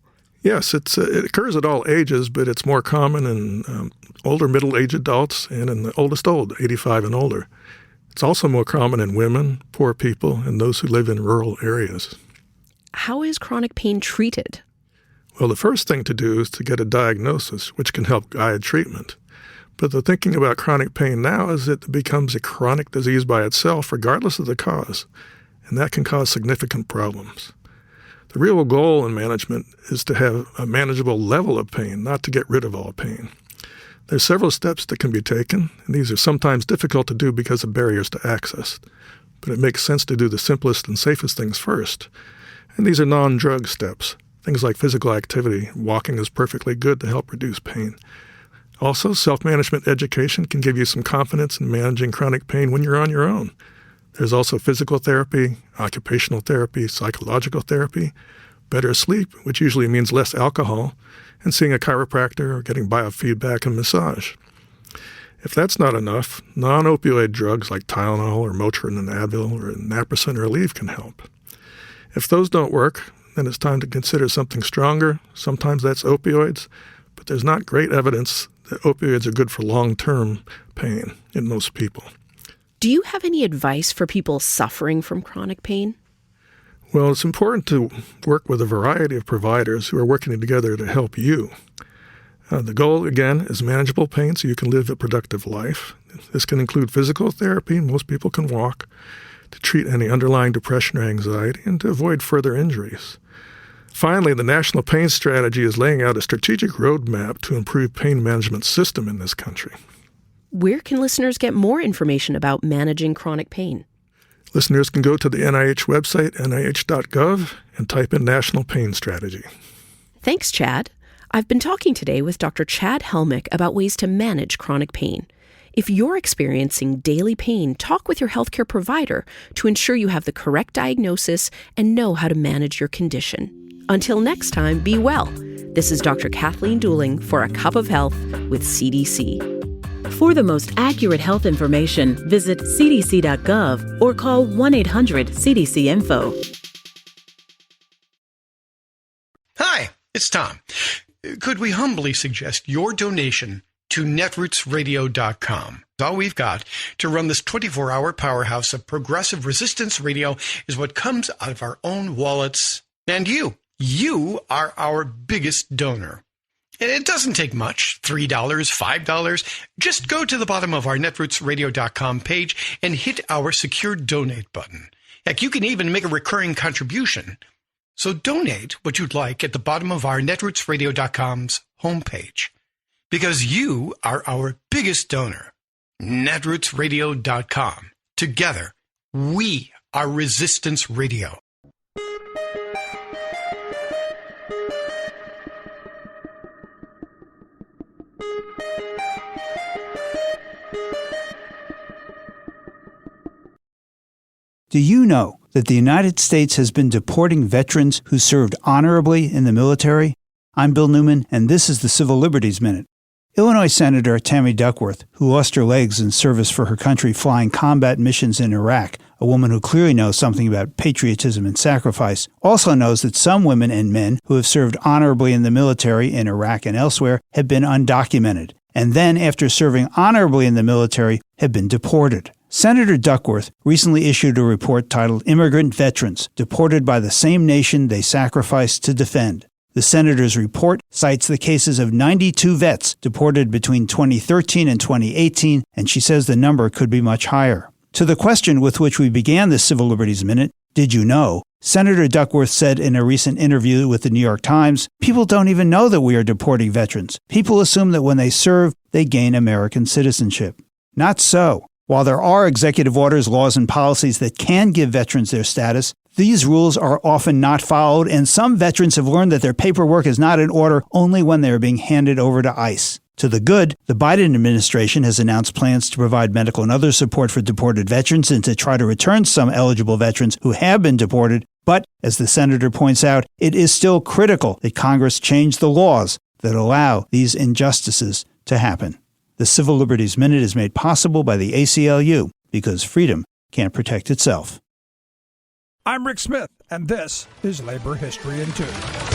Yes, it occurs at all ages, but it's more common in older middle-aged adults and in the oldest 85 and older. It's also more common in women, poor people, and those who live in rural areas. How is chronic pain treated? Well, the first thing to do is to get a diagnosis, which can help guide treatment. But the thinking about chronic pain now is that it becomes a chronic disease by itself, regardless of the cause, and that can cause significant problems. The real goal in management is to have a manageable level of pain, not to get rid of all pain. There's several steps that can be taken, and these are sometimes difficult to do because of barriers to access. But it makes sense to do the simplest and safest things first. And these are non-drug steps. Things like physical activity. Walking is perfectly good to help reduce pain. Also, self-management education can give you some confidence in managing chronic pain when you're on your own. There's also physical therapy, occupational therapy, psychological therapy, better sleep, which usually means less alcohol, and seeing a chiropractor or getting biofeedback and massage. If that's not enough, non-opioid drugs like Tylenol or Motrin and Advil or naproxen or Aleve can help. If those don't work, then it's time to consider something stronger. Sometimes that's opioids, but there's not great evidence that opioids are good for long-term pain in most people. Do you have any advice for people suffering from chronic pain? Well, it's important to work with a variety of providers who are working together to help you. The goal, again, is manageable pain so you can live a productive life. This can include physical therapy, most people can walk, to treat any underlying depression or anxiety, and to avoid further injuries. Finally, the National Pain Strategy is laying out a strategic roadmap to improve pain management system in this country. Where can listeners get more information about managing chronic pain? Listeners can go to the NIH website, nih.gov, and type in National Pain Strategy. Thanks, Chad. I've been talking today with Dr. Chad Helmick about ways to manage chronic pain. If you're experiencing daily pain, talk with your healthcare provider to ensure you have the correct diagnosis and know how to manage your condition. Until next time, be well. This is Dr. Kathleen Dooling for A Cup of Health with CDC. For the most accurate health information, visit cdc.gov or call 1-800-CDC-INFO. Hi, it's Tom. Could we humbly suggest your donation to netrootsradio.com? All we've got to run this 24-hour powerhouse of progressive resistance radio is what comes out of our own wallets. And you are our biggest donor. It doesn't take much, $3, $5. Just go to the bottom of our netrootsradio.com page and hit our secure donate button. Heck, you can even make a recurring contribution. So donate what you'd like at the bottom of our netrootsradio.com's homepage. Because you are our biggest donor. netrootsradio.com. Together, we are Resistance Radio. Do you know that the United States has been deporting veterans who served honorably in the military? I'm Bill Newman, and this is the Civil Liberties Minute. Illinois Senator Tammy Duckworth, who lost her legs in service for her country flying combat missions in Iraq, a woman who clearly knows something about patriotism and sacrifice, also knows that some women and men who have served honorably in the military in Iraq and elsewhere have been undocumented, and then, after serving honorably in the military, have been deported. Senator Duckworth recently issued a report titled Immigrant Veterans, Deported by the Same Nation They Sacrificed to Defend. The senator's report cites the cases of 92 vets deported between 2013 and 2018, and she says the number could be much higher. To the question with which we began the Civil Liberties Minute, did you know? Senator Duckworth said in a recent interview with the New York Times, "People don't even know that we are deporting veterans. People assume that when they serve, they gain American citizenship." Not so. While there are executive orders, laws, and policies that can give veterans their status, these rules are often not followed, and some veterans have learned that their paperwork is not in order only when they are being handed over to ICE. To the good, the Biden administration has announced plans to provide medical and other support for deported veterans and to try to return some eligible veterans who have been deported. But, as the senator points out, it is still critical that Congress change the laws that allow these injustices to happen. The Civil Liberties Minute is made possible by the ACLU because freedom can't protect itself. I'm Rick Smith, and this is Labor History in 2.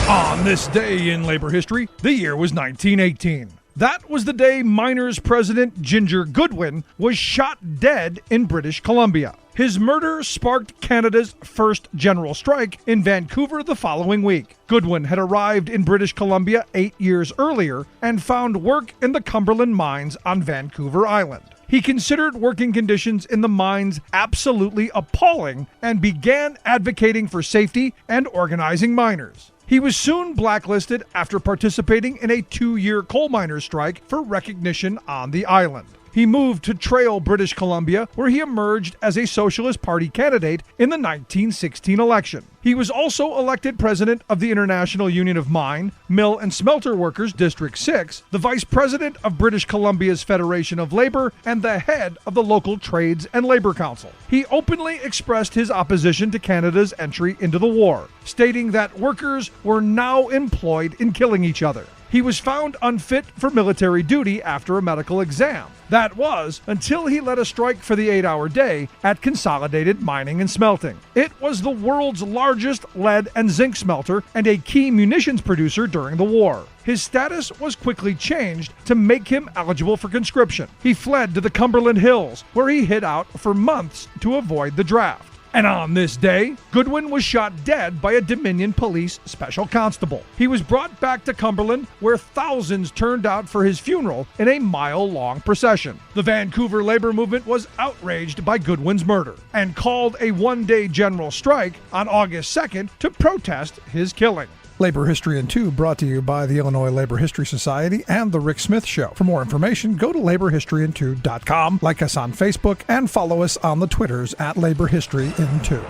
On this day in labor history, the year was 1918. That was the day miners' president Ginger Goodwin was shot dead in British Columbia. His murder sparked Canada's first general strike in Vancouver the following week. Goodwin had arrived in British Columbia 8 years earlier and found work in the Cumberland mines on Vancouver Island. He considered working conditions in the mines absolutely appalling and began advocating for safety and organizing miners. He was soon blacklisted after participating in a 2-year coal miners' strike for recognition on the island. He moved to Trail, British Columbia, where he emerged as a Socialist Party candidate in the 1916 election. He was also elected president of the International Union of Mine, Mill and Smelter Workers District 6, the vice president of British Columbia's Federation of Labor, and the head of the local Trades and Labor Council. He openly expressed his opposition to Canada's entry into the war, stating that workers were now employed in killing each other. He was found unfit for military duty after a medical exam. That was until he led a strike for the 8-hour day at Consolidated Mining and Smelting. It was the world's largest lead and zinc smelter and a key munitions producer during the war. His status was quickly changed to make him eligible for conscription. He fled to the Cumberland Hills, where he hid out for months to avoid the draft. And on this day, Goodwin was shot dead by a Dominion Police special constable. He was brought back to Cumberland, where thousands turned out for his funeral in a mile-long procession. The Vancouver labor movement was outraged by Goodwin's murder and called a one-day general strike on August 2nd to protest his killing. Labor History in 2 brought to you by the Illinois Labor History Society and The Rick Smith Show. For more information, go to laborhistoryin2.com, like us on Facebook, and follow us on the Twitters at Labor History in 2.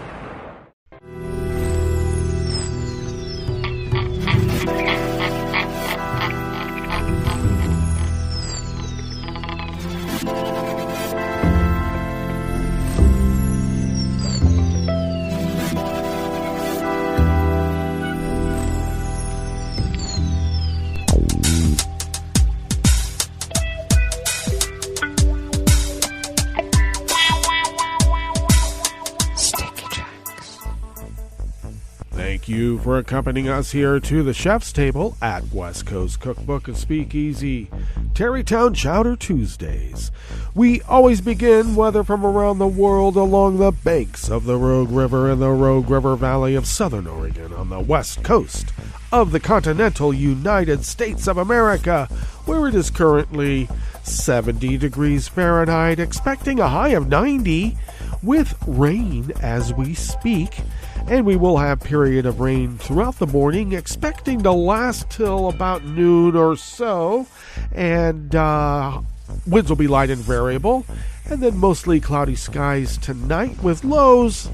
Thank you for accompanying us here to the chef's table at West Coast Cookbook and Speakeasy, Tarrytown Chowder Tuesdays. We always begin, whether from around the world, along the banks of the Rogue River in the Rogue River Valley of Southern Oregon on the west coast of the continental United States of America, where it is currently 70 degrees Fahrenheit, expecting a high of 90 with rain as we speak. And we will have period of rain throughout the morning, expecting to last till about noon or so. And winds will be light and variable. And then mostly cloudy skies tonight with lows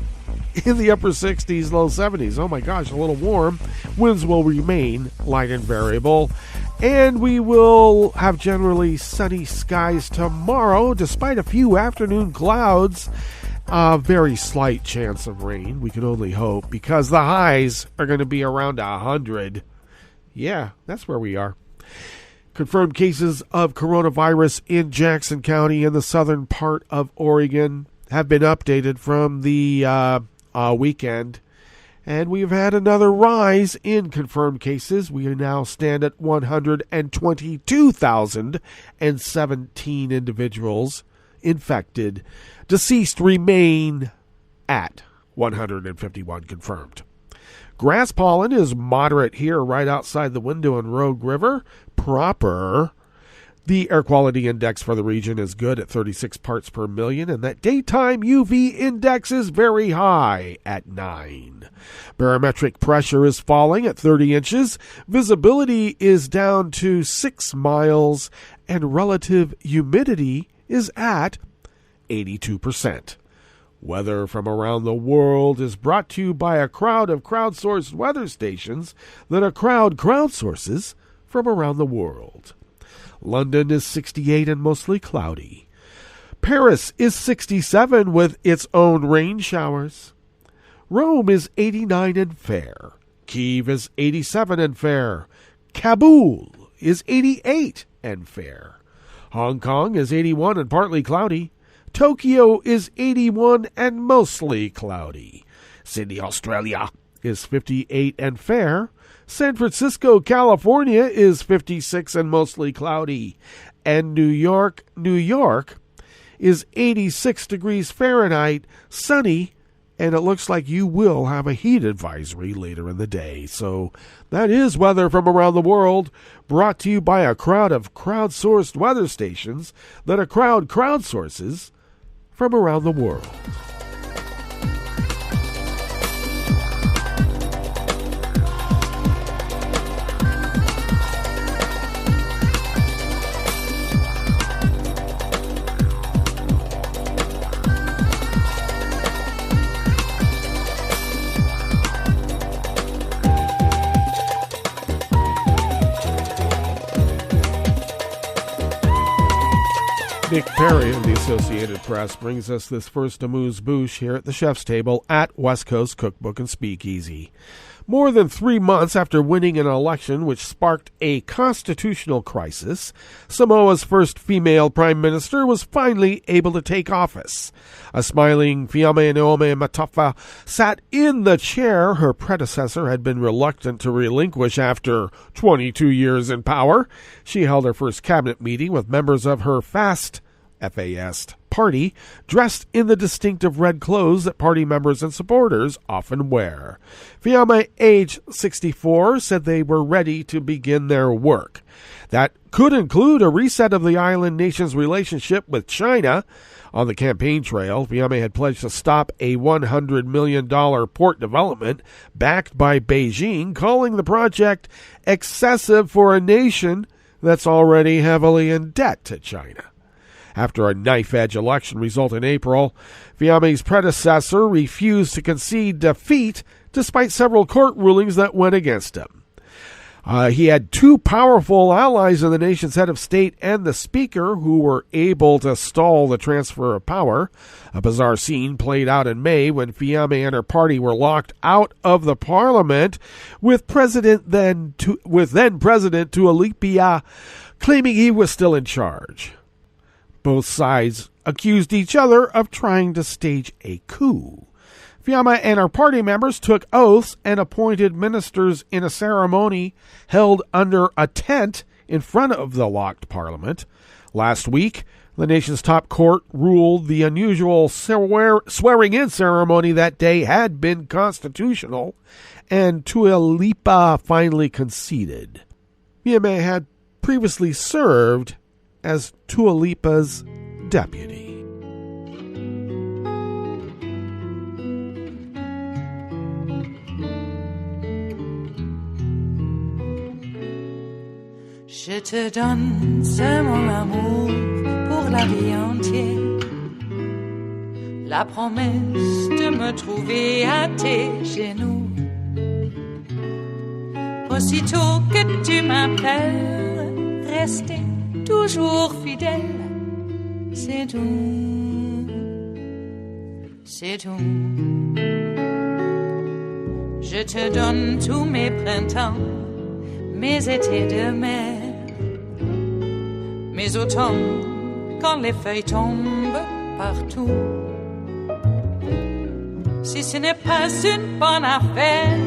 in the upper 60s, low 70s. Oh my gosh, a little warm. Winds will remain light and variable. And we will have generally sunny skies tomorrow, despite a few afternoon clouds. A very slight chance of rain, we can only hope, because the highs are going to be around 100. Yeah, that's where we are. Confirmed cases of coronavirus in Jackson County in the southern part of Oregon have been updated from the weekend. And we've had another rise in confirmed cases. We now stand at 122,017 individuals infected. Deceased remain at 151 confirmed. Grass pollen is moderate here right outside the window in Rogue River proper. The air quality index for the region is good at 36 parts per million, and that daytime UV index is very high at 9. Barometric pressure is falling at 30 inches. Visibility is down to 6 miles, and relative humidity is at 82%. Weather from around the world is brought to you by a crowd of crowdsourced weather stations that a crowd crowdsources from around the world. London is 68 and mostly cloudy. Paris is 67 with its own rain showers. Rome is 89 and fair. Kyiv is 87 and fair. Kabul is 88 and fair. Hong Kong is 81 and partly cloudy. Tokyo is 81 and mostly cloudy. Sydney, Australia is 58 and fair. San Francisco, California is 56 and mostly cloudy. And New York is 86 degrees Fahrenheit, sunny, and it looks like you will have a heat advisory later in the day. So that is weather from around the world, brought to you by a crowd of crowdsourced weather stations that a crowd crowdsources from around the world. Nick Perry of the Associated Press brings us this first amuse-bouche here at the chef's table at West Coast Cookbook and Speakeasy. More than 3 months after winning an election which sparked a constitutional crisis, Samoa's first female prime minister was finally able to take office. A smiling Fiameneome Matafa sat in the chair her predecessor had been reluctant to relinquish after 22 years in power. She held her first cabinet meeting with members of her FAST party, dressed in the distinctive red clothes that party members and supporters often wear. Fiame, age 64, said they were ready to begin their work. That could include a reset of the island nation's relationship with China. On the campaign trail, Fiame had pledged to stop a $100 million port development backed by Beijing, calling the project excessive for a nation that's already heavily in debt to China. After a knife-edge election result in April, Fiame's predecessor refused to concede defeat despite several court rulings that went against him. He had two powerful allies in the nation's head of state and the speaker who were able to stall the transfer of power. A bizarre scene played out in May when Fiame and her party were locked out of the parliament, with then-President Tuolipia claiming he was still in charge. Both sides accused each other of trying to stage a coup. Fiame and her party members took oaths and appointed ministers in a ceremony held under a tent in front of the locked parliament. Last week, the nation's top court ruled the unusual swearing-in ceremony that day had been constitutional, and Tuolipa finally conceded. Fiame had previously served as Tuolipa's deputy. Je te donne, c'est mon amour pour la vie entière. La promesse de me trouver à tes genoux. Aussitôt que tu m'appelles, rester toujours fidèle, c'est tout, c'est tout. Je te donne tous mes printemps, mes étés de mer, mes automnes quand les feuilles tombent partout. Si ce n'est pas une bonne affaire,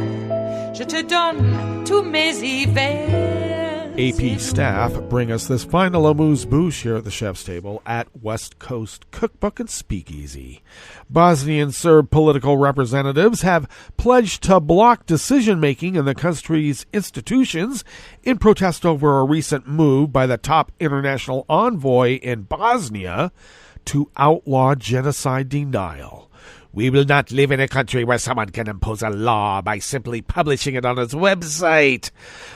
je te donne tous mes hivers, AP staff bring us this final amuse-bouche here at the chef's table at West Coast Cookbook and Speakeasy. Bosnian Serb political representatives have pledged to block decision-making in the country's institutions in protest over a recent move by the top international envoy in Bosnia to outlaw genocide denial. We will not live in a country where someone can impose a law by simply publishing it on its website.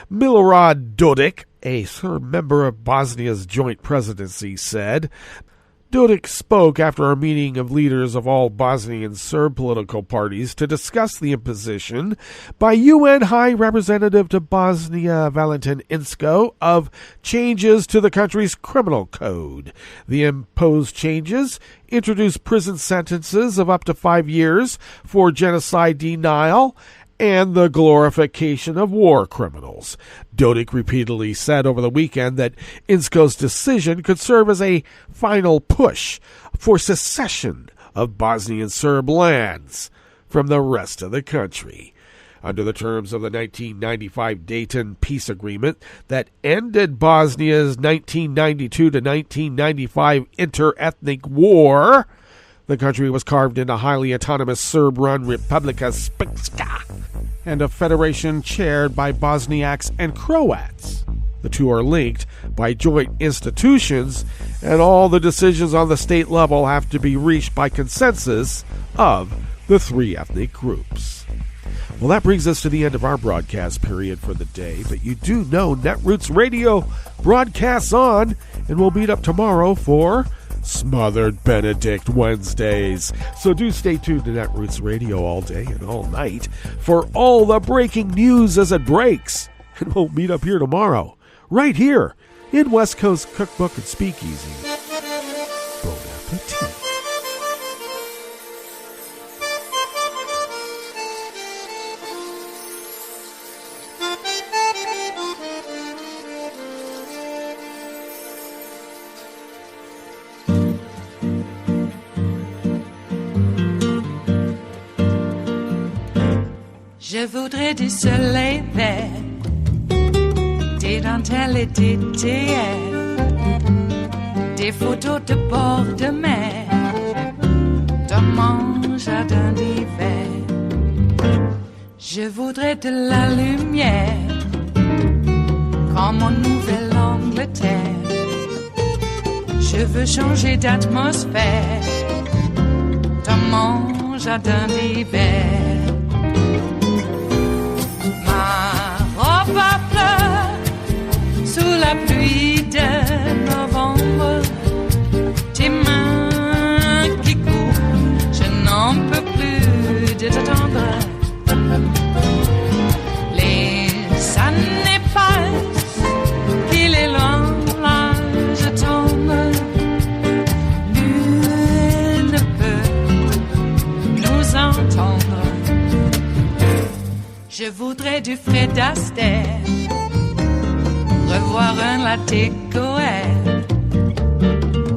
Milorad Dodik, a Serb member of Bosnia's joint presidency, said. Dodik spoke after a meeting of leaders of all Bosnian Serb political parties to discuss the imposition by UN High Representative to Bosnia Valentin Inzko of changes to the country's criminal code. The imposed changes introduce prison sentences of up to 5 years for genocide denial and the glorification of war criminals. Dodik repeatedly said over the weekend that Inzko's decision could serve as a final push for secession of Bosnian Serb lands from the rest of the country. Under the terms of the 1995 Dayton Peace Agreement that ended Bosnia's 1992 to 1995 inter-ethnic war, the country was carved into highly autonomous Serb-run Republika Srpska and a federation chaired by Bosniaks and Croats. The two are linked by joint institutions, and all the decisions on the state level have to be reached by consensus of the three ethnic groups. Well, that brings us to the end of our broadcast period for the day, but you do know Netroots Radio broadcasts on, and we'll meet up tomorrow for Smothered Benedict Wednesdays. So do stay tuned to Netroots Radio all day and all night for all the breaking news as it breaks. And we'll meet up here tomorrow, right here in West Coast Cookbook and Speakeasy. Bon appetit. Je voudrais du soleil vert, des dentelles et des théières, des photos de bord de mer, dans mon jardin d'hiver. Je voudrais de la lumière, comme en Nouvelle-Angleterre. Je veux changer d'atmosphère, dans mon jardin d'hiver. Robe à fleurs, sous la pluie de novembre, tes mains qui courent, je n'en peux plus de t'attendre. Les années passent, qu'il est loin, là je tombe. Nul ne peut nous entendre. Je voudrais du Fred Astaire, revoir un latte Goer.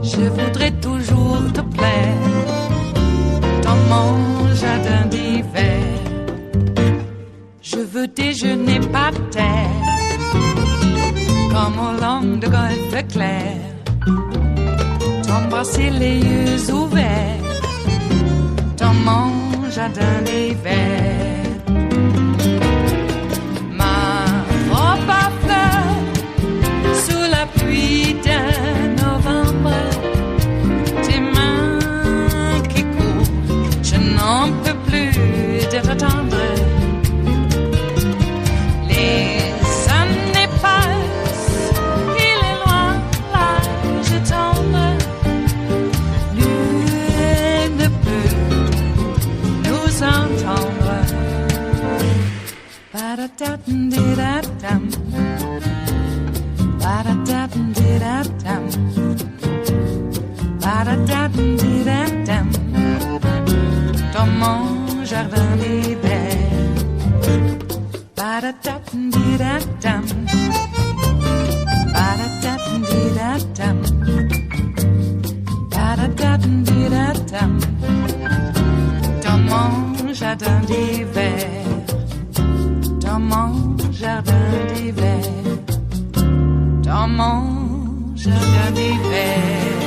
Je voudrais toujours te plaire dans mon jardin d'hiver. Je veux déjeuner par terre, comme au long de golfe clair. T'embrasser les yeux ouverts dans mon jardin d'hiver. Pluie de novembre, tes mains qui courent, je n'en peux plus de t'attendre. Les années passent, il est loin, là je tombe. Nul ne peut nous entendre. Ba-da-da-dum-di-da-dum. Ba-da-da-dum-di-da-dum. Ba-da-da-dum-di-da-dum. Dans mon jardin d'hiver. Ba-da-da-dum-di-da-dum. Ba-da-da-dum-di-da-dum. Ba-da-da-dum-di-da-dum. Dans mon jardin d'hiver. Dans mon jardin d'hiver. mon jardin d'hiver.